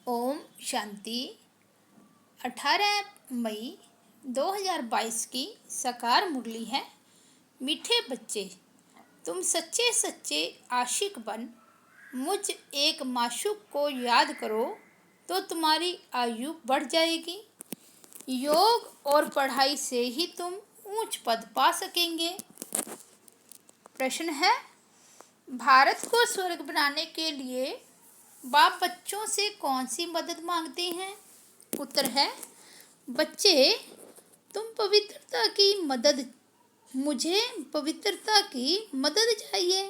ओम शांति। 18 मई 2022 की साकार मुरली है। मीठे बच्चे, तुम सच्चे सच्चे आशिक बन मुझ एक माशूक को याद करो तो तुम्हारी आयु बढ़ जाएगी। योग और पढ़ाई से ही तुम ऊंच पद पा सकेंगे। प्रश्न है, भारत को स्वर्ग बनाने के लिए बाप बच्चों से कौन सी मदद मांगते हैं? उत्तर है, बच्चे तुम पवित्रता की मदद मुझे पवित्रता की मदद चाहिए।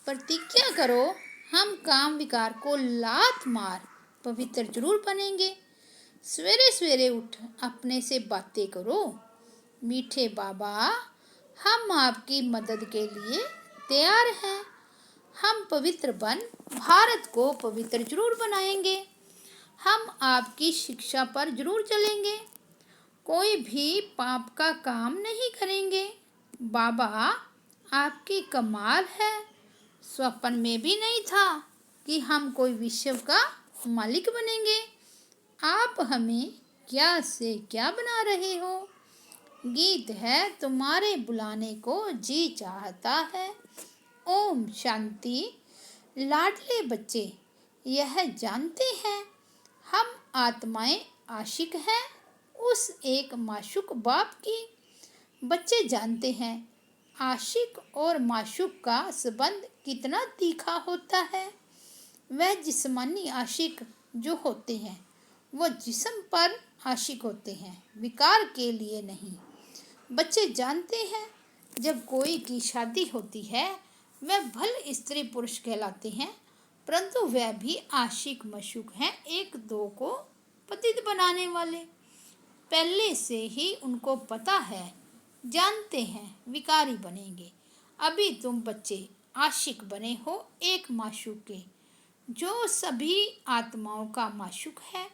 प्रतिज्ञा करो, हम काम विकार को लात मार पवित्र जरूर बनेंगे। सवेरे सवेरे उठ अपने से बातें करो। मीठे बाबा, हम आपकी मदद के लिए तैयार हैं। हम पवित्र बन भारत को पवित्र जरूर बनाएंगे। हम आपकी शिक्षा पर जरूर चलेंगे। कोई भी पाप का काम नहीं करेंगे। बाबा, आपकी कमाल है। स्वप्न में भी नहीं था कि हम कोई विश्व का मालिक बनेंगे। आप हमें क्या से क्या बना रहे हो। गीत है, तुम्हारे बुलाने को जी चाहता है। ओम शांति। लाडले बच्चे यह जानते हैं, हम आत्माएं आशिक हैं उस एक माशूक बाप की। बच्चे जानते हैं, आशिक और माशूक का संबंध कितना तीखा होता है। वह जिस्मानी आशिक जो होते हैं वो जिस्म पर आशिक होते हैं, विकार के लिए नहीं। बच्चे जानते हैं, जब कोई की शादी होती है वह भले स्त्री पुरुष कहलाते हैं, परंतु वह भी आशिक मशूक हैं, एक दो को पतित बनाने वाले। पहले से ही उनको पता है, जानते हैं विकारी बनेंगे। अभी तुम बच्चे आशिक बने हो एक माशूक के, जो सभी आत्माओं का माशूक है।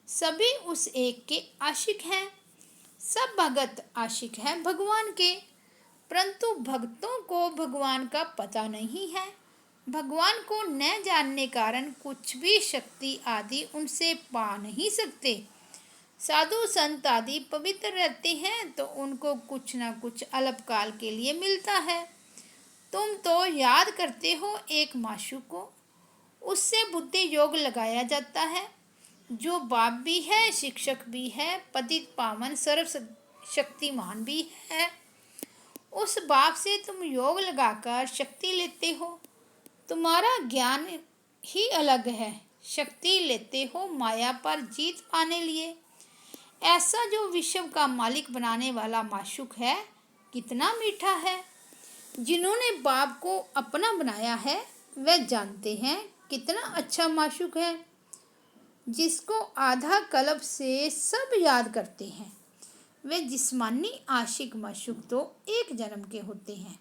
सभी उस एक के आशिक हैं। सब भगत आशिक हैं भगवान के, परंतु भक्तों को भगवान का पता नहीं है। भगवान को न जानने कारण कुछ भी शक्ति आदि उनसे पा नहीं सकते। साधु संत आदि पवित्र रहते हैं तो उनको कुछ न कुछ अल्पकाल के लिए मिलता है। तुम तो याद करते हो एक माशूक को, उससे बुद्धि योग लगाया जाता है, जो बाप भी है, शिक्षक भी है, पतित पावन सर्व शक्तिमान भी है। उस बाप से तुम योग लगाकर शक्ति लेते हो। तुम्हारा ज्ञान ही अलग है। शक्ति लेते हो माया पर जीत पाने लिए। ऐसा जो विश्व का मालिक बनाने वाला माशूक है कितना मीठा है। जिन्होंने बाप को अपना बनाया है वह जानते हैं कितना अच्छा माशूक है, जिसको आधा कल्प से सब याद करते हैं। वे जिस्मानी आशिक माशूक तो एक जन्म के होते हैं।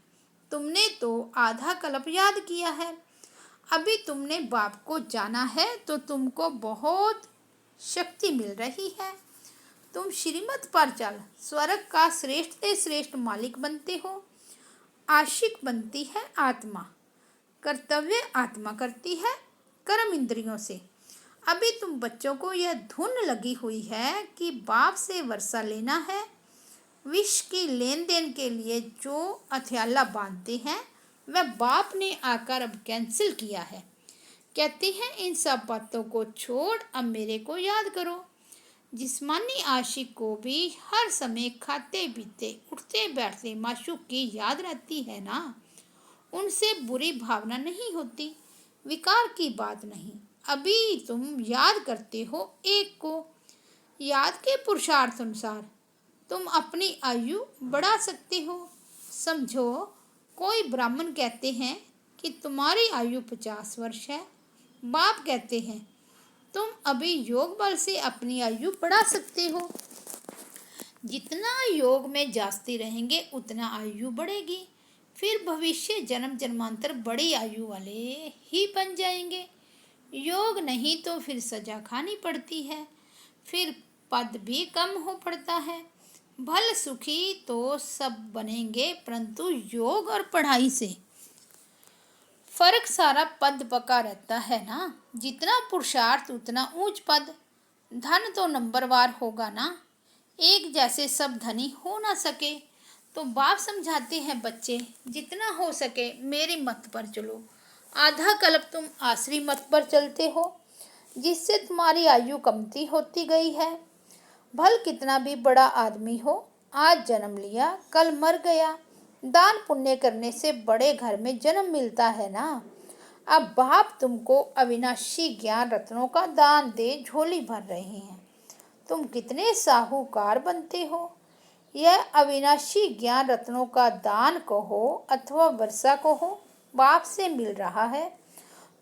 तुमने तो आधा कल्प याद किया है। अभी तुमने बाप को जाना है तो तुमको बहुत शक्ति मिल रही है। तुम श्रीमत पर चल स्वर्ग का श्रेष्ठ से श्रेष्ठ मालिक बनते हो। आशिक बनती है आत्मा, कर्तव्य आत्मा करती है कर्म इंद्रियों से। अभी तुम बच्चों को यह धुन लगी हुई है कि बाप से वर्षा लेना है। विष की लेन देन के लिए जो हथियाला बांधते हैं वह बाप ने आकर अब कैंसिल किया है। कहते हैं इन सब बातों को छोड़ अब मेरे को याद करो। जिस्मानी आशिक को भी हर समय खाते पीते उठते बैठते माशूक की याद रहती है ना। उनसे बुरी भावना नहीं होती, विकार की बात नहीं। अभी तुम याद करते हो एक को। याद के पुरुषार्थ अनुसार तुम अपनी आयु बढ़ा सकते हो। समझो, कोई ब्राह्मण कहते हैं कि तुम्हारी आयु 50 वर्ष है। बाप कहते हैं तुम अभी योग बल से अपनी आयु बढ़ा सकते हो। जितना योग में जास्ती रहेंगे उतना आयु बढ़ेगी। फिर भविष्य जन्म जन्मांतर बड़ी आयु वाले ही बन जाएंगे। योग नहीं तो फिर सजा खानी पड़ती है, फिर पद भी कम हो पड़ता है। भल सुखी तो सब बनेंगे, परंतु योग और पढ़ाई से। फर्क सारा पद पका रहता है ना। जितना पुरुषार्थ उतना ऊंच पद। धन तो नंबरवार होगा ना। एक जैसे सब धनी हो ना सके। तो बाप समझाते हैं बच्चे, जितना हो सके मेरी मत पर चलो। आधा कल्प तुम आसरी मत पर चलते हो, जिससे तुम्हारी आयु कमती होती गई है। भल कितना भी बड़ा आदमी हो, आज जन्म लिया कल मर गया। दान पुण्य करने से बड़े घर में जन्म मिलता है ना। अब बाप तुमको अविनाशी ज्ञान रत्नों का दान दे झोली भर रहे हैं। तुम कितने साहूकार बनते हो। यह अविनाशी ज्ञान रत्नों का दान कहो अथवा वर्षा कहो, बाप से मिल रहा है।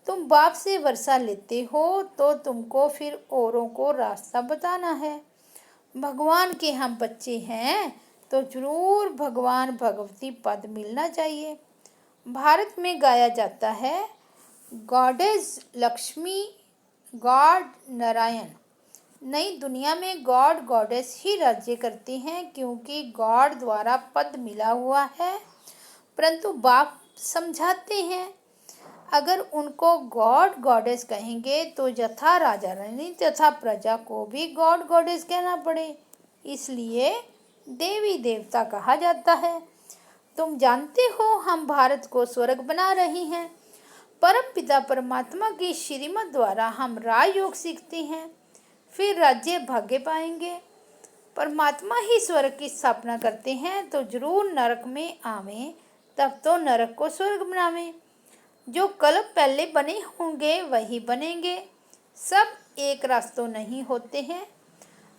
तुम बाप से वर्षा लेते हो तो तुमको फिर औरों को रास्ता बताना है। भगवान के हम बच्चे हैं तो जरूर भगवान भगवती पद मिलना चाहिए। भारत में गाया जाता है, गॉडेस लक्ष्मी, गॉड नारायण। नई दुनिया में गॉड गॉडेस ही राज्य करते हैं, क्योंकि गॉड द्वारा पद मिला हुआ है। परंतु बाप समझाते हैं, अगर उनको गॉड गॉडेस कहेंगे तो यथा राजा रानी तथा प्रजा को भी गॉड गॉडेस कहना पड़े, इसलिए देवी देवता कहा जाता है। तुम जानते हो हम भारत को स्वर्ग बना रहे हैं। परम पिता परमात्मा की श्रीमत द्वारा हम राजयोग सीखते हैं, फिर राज्य भाग्य पाएंगे। परमात्मा ही स्वर्ग की स्थापना करते हैं तो जरूर नरक में आवें, तब तो नरक को स्वर्ग बनावें। जो कल्प पहले बने होंगे वही बनेंगे। सब एक रास्तों नहीं होते हैं,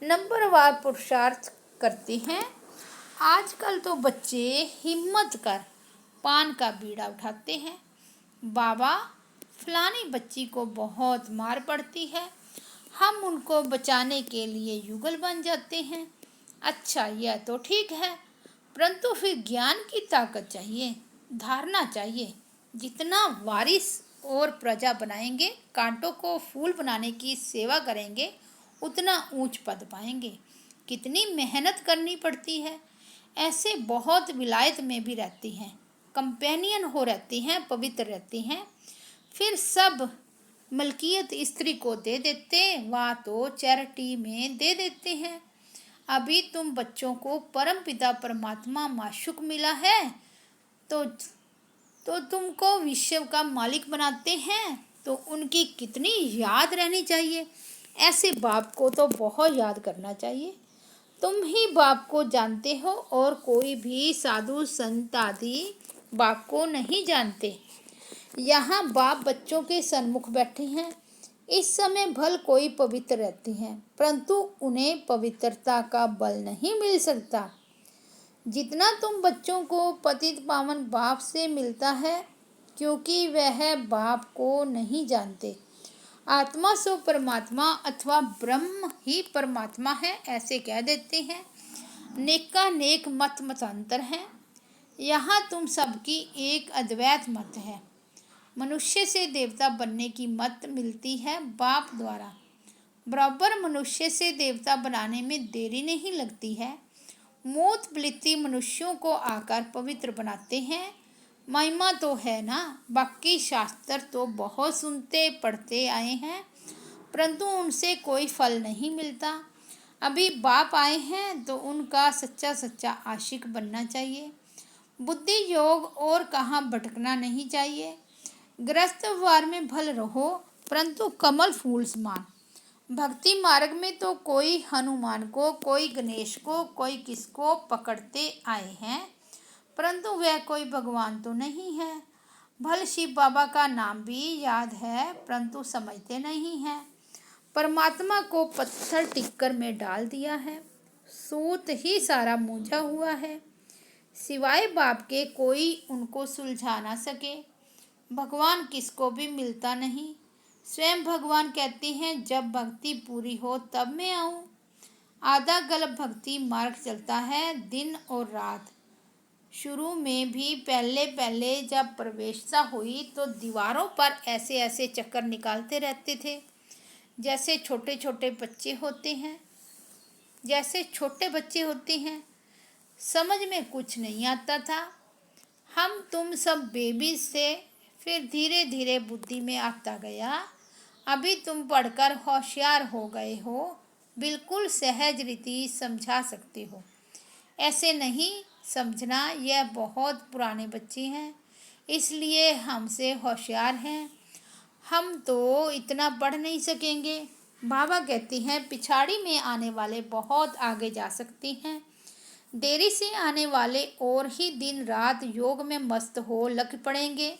नंबरवार पुरुषार्थ करते हैं। आजकल तो बच्चे हिम्मत कर पान का बीड़ा उठाते हैं। बाबा, फलानी बच्ची को बहुत मार पड़ती है, हम उनको बचाने के लिए युगल बन जाते हैं। अच्छा, यह तो ठीक है, परंतु फिर ज्ञान की ताकत चाहिए, धारणा चाहिए। जितना वारिस और प्रजा बनाएंगे, कांटों को फूल बनाने की सेवा करेंगे, उतना ऊंच पद पाएंगे। कितनी मेहनत करनी पड़ती है। ऐसे बहुत विलायत में भी रहती हैं, कंपेनियन हो रहती हैं, पवित्र रहती हैं, फिर सब मलकियत स्त्री को दे देते, वह तो चैरिटी में दे देते हैं। अभी तुम बच्चों को परम पिता परमात्मा माशुक मिला है तो तुमको विश्व का मालिक बनाते हैं, तो उनकी कितनी याद रहनी चाहिए। ऐसे बाप को तो बहुत याद करना चाहिए। तुम ही बाप को जानते हो और कोई भी साधु संत आदि बाप को नहीं जानते। यहाँ बाप बच्चों के सन्मुख बैठे हैं। इस समय भल कोई पवित्र रहती हैं, परंतु उन्हें पवित्रता का बल नहीं मिल सकता जितना तुम बच्चों को पतित पावन बाप से मिलता है, क्योंकि वह बाप को नहीं जानते। आत्मा सो परमात्मा अथवा ब्रह्म ही परमात्मा है, ऐसे कह देते हैं। नेका नेक मत मतांतर है। यहाँ तुम सबकी एक अद्वैत मत है। मनुष्य से देवता बनने की मत मिलती है बाप द्वारा। बराबर मनुष्य से देवता बनाने में देरी नहीं लगती है। मोत बलिति मनुष्यों को आकर पवित्र बनाते हैं। महिमा तो है ना। बाकी शास्त्र तो बहुत सुनते पढ़ते आए हैं, परंतु उनसे कोई फल नहीं मिलता। अभी बाप आए हैं तो उनका सच्चा सच्चा आशिक बनना चाहिए। बुद्धि योग और कहाँ भटकना नहीं चाहिए। गृहस्थ वार में भल रहो, परंतु कमल फूल समान। भक्ति मार्ग में तो कोई हनुमान को, कोई गणेश को, कोई किसको पकड़ते आए हैं, परंतु वह कोई भगवान तो नहीं है। भल शिव बाबा का नाम भी याद है, परंतु समझते नहीं हैं। परमात्मा को पत्थर टिक्कर में डाल दिया है, सूत ही सारा मूंझा हुआ है। सिवाय बाप के कोई उनको सुलझा ना सके। भगवान किसको भी मिलता नहीं। स्वयं भगवान कहते हैं, जब भक्ति पूरी हो तब मैं आऊँ। आधा गलत भक्ति मार्ग चलता है दिन और रात। शुरू में भी पहले जब प्रवेशता हुई तो दीवारों पर ऐसे ऐसे चक्कर निकालते रहते थे, जैसे छोटे छोटे बच्चे होते हैं। समझ में कुछ नहीं आता था। हम तुम सब बेबी से फिर धीरे धीरे बुद्धि में आता गया। अभी तुम पढ़कर होशियार हो गए हो, बिल्कुल सहज रीति समझा सकते हो। ऐसे नहीं समझना, यह बहुत पुराने बच्चे हैं, इसलिए हमसे होशियार हैं, हम तो इतना पढ़ नहीं सकेंगे। बाबा कहते हैं पिछाड़ी में आने वाले बहुत आगे जा सकते हैं, देरी से आने वाले और ही दिन रात योग में मस्त हो लग पड़ेंगे।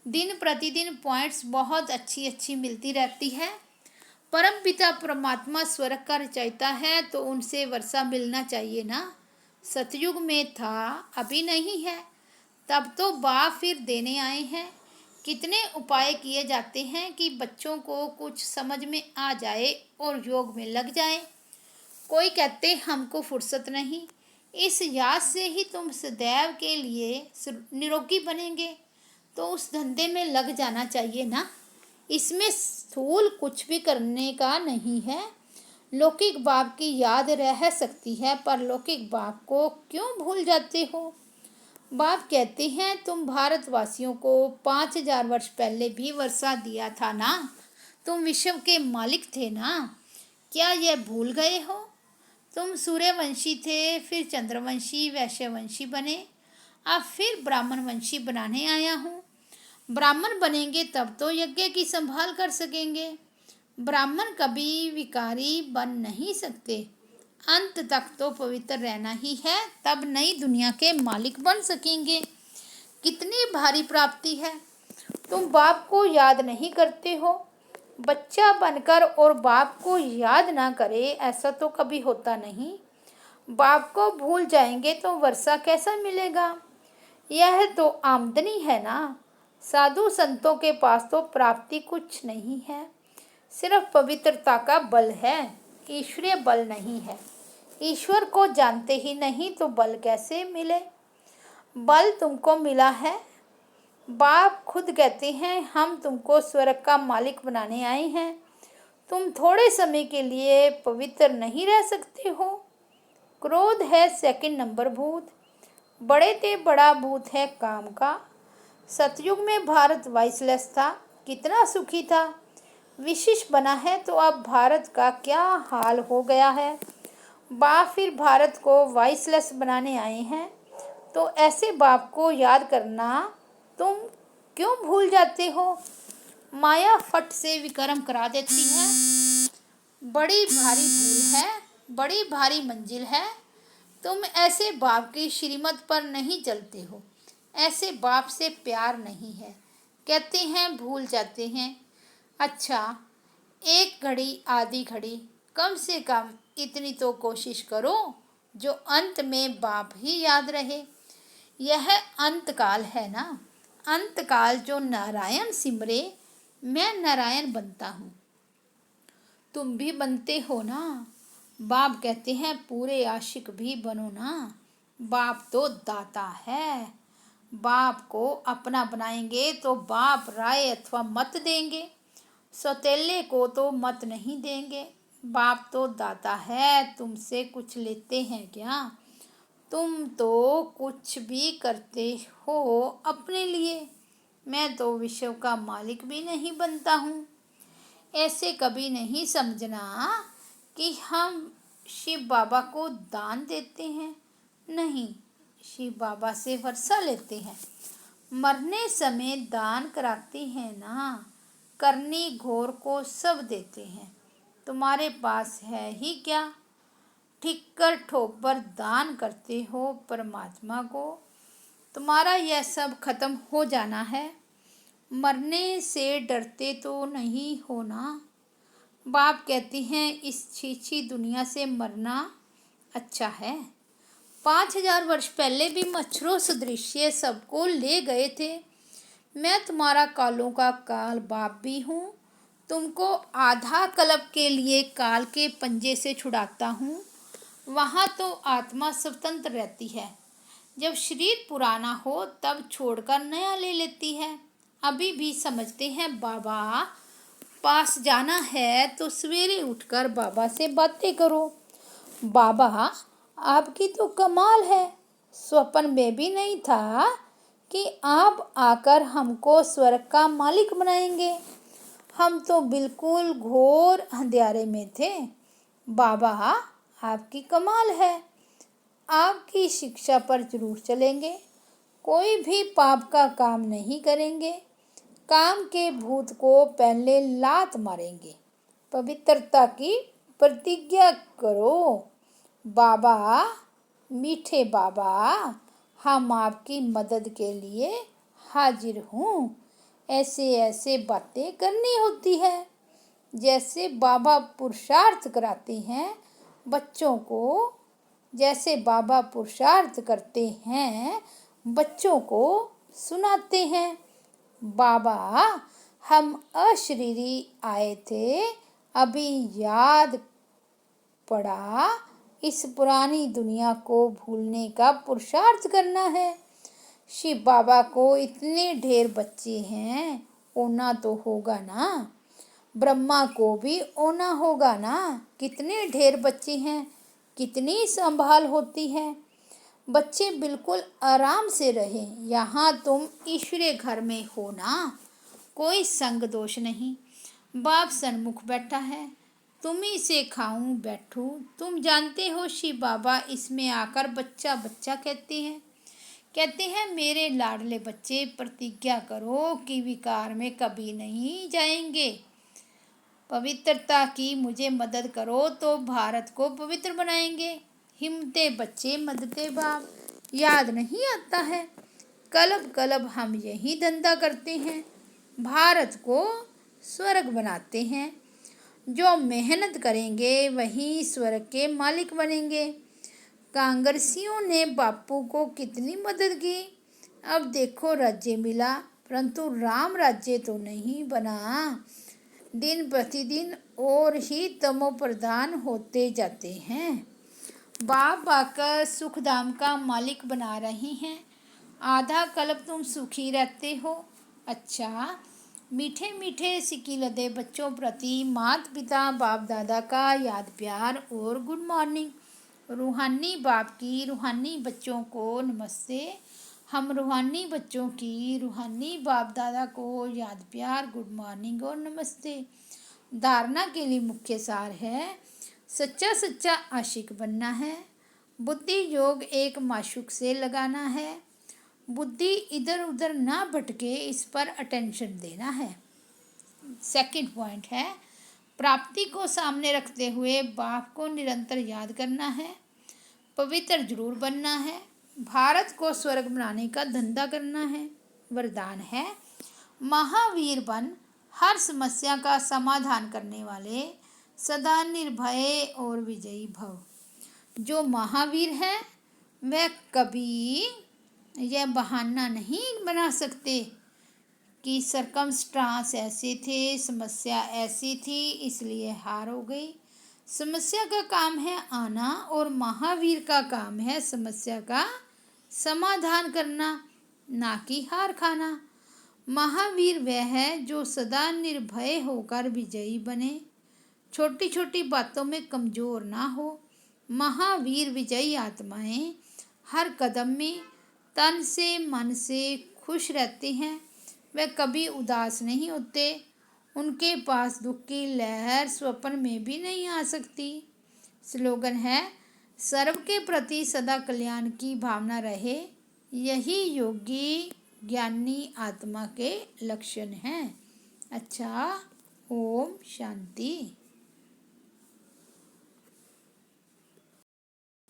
दिन प्रतिदिन पॉइंट्स बहुत अच्छी अच्छी मिलती रहती है। परम पिता परमात्मा स्वर्ग का रचयिता है, तो उनसे वर्षा मिलना चाहिए ना। सतयुग में था, अभी नहीं है, तब तो बाप फिर देने आए हैं। कितने उपाय किए जाते हैं कि बच्चों को कुछ समझ में आ जाए और योग में लग जाए। कोई कहते हमको फुर्सत नहीं, इस याद से ही तुम सदैव के लिए निरोगी बनेंगे, तो उस धंधे में लग जाना चाहिए ना। इसमें स्थूल कुछ भी करने का नहीं है। लौकिक बाप की याद रह सकती है, पर लौकिक बाप को क्यों भूल जाते हो। बाप कहते हैं तुम भारतवासियों को 5000 वर्ष पहले भी वर्षा दिया था ना, तुम विश्व के मालिक थे ना, क्या यह भूल गए हो। तुम सूर्यवंशी थे, फिर चंद्रवंशी, वैश्यवंशी बने, अब फिर ब्राह्मण वंशी बनाने आया हूँ। ब्राह्मण बनेंगे तब तो यज्ञ की संभाल कर सकेंगे। ब्राह्मण कभी विकारी बन नहीं सकते, अंत तक तो पवित्र रहना ही है, तब नई दुनिया के मालिक बन सकेंगे। कितनी भारी प्राप्ति है, तुम बाप को याद नहीं करते हो। बच्चा बनकर और बाप को याद ना करे, ऐसा तो कभी होता नहीं। बाप को भूल जाएंगे तो वर्षा कैसा मिलेगा। यह तो आमदनी है ना। साधु संतों के पास तो प्राप्ति कुछ नहीं है, सिर्फ पवित्रता का बल है, ईश्वरीय बल नहीं है। ईश्वर को जानते ही नहीं तो बल कैसे मिले। बल तुमको मिला है, बाप खुद कहते हैं हम तुमको स्वर्ग का मालिक बनाने आए हैं। तुम थोड़े समय के लिए पवित्र नहीं रह सकते हो। क्रोध है सेकंड नंबर भूत, बड़े ते बड़ा भूत है काम का। सतयुग में भारत वाइसलेस था, कितना सुखी था। विशिष्ट बना है तो अब भारत का क्या हाल हो गया है। बाप फिर भारत को वाइसलेस बनाने आए हैं, तो ऐसे बाप को याद करना तुम क्यों भूल जाते हो। माया फट से विक्रम करा देती है। बड़ी भारी भूल है, बड़ी भारी मंजिल है। तुम ऐसे बाप की श्रीमत पर नहीं चलते हो, ऐसे बाप से प्यार नहीं है। कहते हैं भूल जाते हैं। अच्छा, एक घड़ी आधी घड़ी, कम से कम इतनी तो कोशिश करो जो अंत में बाप ही याद रहे। यह अंतकाल है ना, अंतकाल जो नारायण सिमरे, मैं नारायण बनता हूँ, तुम भी बनते हो ना। बाप कहते हैं पूरे आशिक भी बनो ना। बाप तो दाता है, बाप को अपना बनाएंगे तो बाप राय अथवा मत देंगे, सौतेले को तो मत नहीं देंगे। बाप तो दाता है, तुमसे कुछ लेते हैं क्या। तुम तो कुछ भी करते हो अपने लिए, मैं तो विश्व का मालिक भी नहीं बनता हूँ। ऐसे कभी नहीं समझना कि हम शिव बाबा को दान देते हैं, नहीं, शिव बाबा से वर्षा लेते हैं। मरने समय दान कराते हैं ना, करनी घोर को सब देते हैं। तुम्हारे पास है ही क्या, ठिक्कर ठोकर दान करते हो परमात्मा को। तुम्हारा यह सब खत्म हो जाना है, मरने से डरते तो नहीं हो ना। बाप कहती हैं इस छीछी दुनिया से मरना अच्छा है। 5000 वर्ष पहले भी मच्छरों सदृश्य सबको ले गए थे। मैं तुम्हारा कालों का काल बाप भी हूँ, तुमको आधा कल्प के लिए काल के पंजे से छुड़ाता हूँ। वहाँ तो आत्मा स्वतंत्र रहती है, जब शरीर पुराना हो तब छोड़कर नया ले लेती है। अभी भी समझते हैं बाबा पास जाना है तो सवेरे उठकर बाबा से बातें करो। बाबा आपकी तो कमाल है, स्वप्न में भी नहीं था कि आप आकर हमको स्वर्ग का मालिक बनाएंगे। हम तो बिल्कुल घोर अंधेरे में थे। बाबा, आपकी कमाल है। आपकी शिक्षा पर जरूर चलेंगे। कोई भी पाप का काम नहीं करेंगे। काम के भूत को पहले लात मारेंगे। पवित्रता की प्रतिज्ञा करो। बाबा, मीठे बाबा, हम आपकी मदद के लिए हाजिर हूँ। ऐसे ऐसे बातें करनी होती है जैसे बाबा पुरुषार्थ कराते हैं बच्चों को, जैसे बाबा पुरुषार्थ करते हैं बच्चों को सुनाते हैं। बाबा, हम अशरीरी आए थे, अभी याद पड़ा। इस पुरानी दुनिया को भूलने का पुरुषार्थ करना है। शिव बाबा को इतने ढेर बच्चे हैं, होना तो होगा ना। ब्रह्मा को भी होना होगा ना। कितने ढेर बच्चे हैं, कितनी संभाल होती है। बच्चे बिल्कुल आराम से रहें। यहाँ तुम ईश्वरीय घर में हो ना, कोई संग दोष नहीं। बाप सन्मुख बैठा है, तुम्ही से खाऊं बैठूं। तुम जानते हो शिव बाबा इसमें आकर बच्चा बच्चा कहते हैं मेरे लाडले बच्चे, प्रतिज्ञा करो कि विकार में कभी नहीं जाएंगे। पवित्रता की मुझे मदद करो तो भारत को पवित्र बनाएंगे। हिम्मते बच्चे मददे बाप, याद नहीं आता है। कलब कलब हम यही धंधा करते हैं, भारत को स्वर्ग बनाते हैं। जो मेहनत करेंगे वही स्वर्ग के मालिक बनेंगे। कांग्रेसियों ने बापू को कितनी मदद की। अब देखो राज्य मिला, परंतु राम राज्य तो नहीं बना। दिन प्रतिदिन और ही तमो प्रधान होते जाते हैं। बाप आकर सुखधाम का मालिक बना रहे हैं। आधा कल्प तुम सुखी रहते हो। अच्छा, मीठे मीठे सिक्की लदे बच्चों प्रति माता पिता बाप दादा का याद प्यार और गुड मॉर्निंग। रूहानी बाप की रूहानी बच्चों को नमस्ते। हम रूहानी बच्चों की रूहानी बाप दादा को याद प्यार, गुड मॉर्निंग और नमस्ते। धारणा के लिए मुख्य सार है, सच्चा सच्चा आशिक बनना है। बुद्धि योग एक माशूक से लगाना है। बुद्धि इधर उधर ना भटके, इस पर अटेंशन देना है। सेकंड पॉइंट है, प्राप्ति को सामने रखते हुए बाप को निरंतर याद करना है। पवित्र जरूर बनना है। भारत को स्वर्ग बनाने का धंधा करना है। वरदान है, महावीर बन, हर समस्या का समाधान करने वाले, सदा निर्भय और विजयी भव। जो महावीर है वह कभी यह बहाना नहीं बना सकते कि सरकमस्टांस ऐसे थे, समस्या ऐसी थी, इसलिए हार हो गई। समस्या का काम है आना और महावीर का काम है समस्या का समाधान करना, ना कि हार खाना। महावीर वह है जो सदा निर्भय होकर विजयी बने, छोटी छोटी बातों में कमजोर ना हो। महावीर विजयी आत्माएं हर कदम में तन से मन से खुश रहते हैं। वे कभी उदास नहीं होते। उनके पास दुख की लहर स्वप्न में भी नहीं आ सकती। स्लोगन है, सर्व के प्रति सदा कल्याण की भावना रहे। यही योगी ज्ञानी आत्मा के लक्षण हैं। अच्छा, ओम शांति।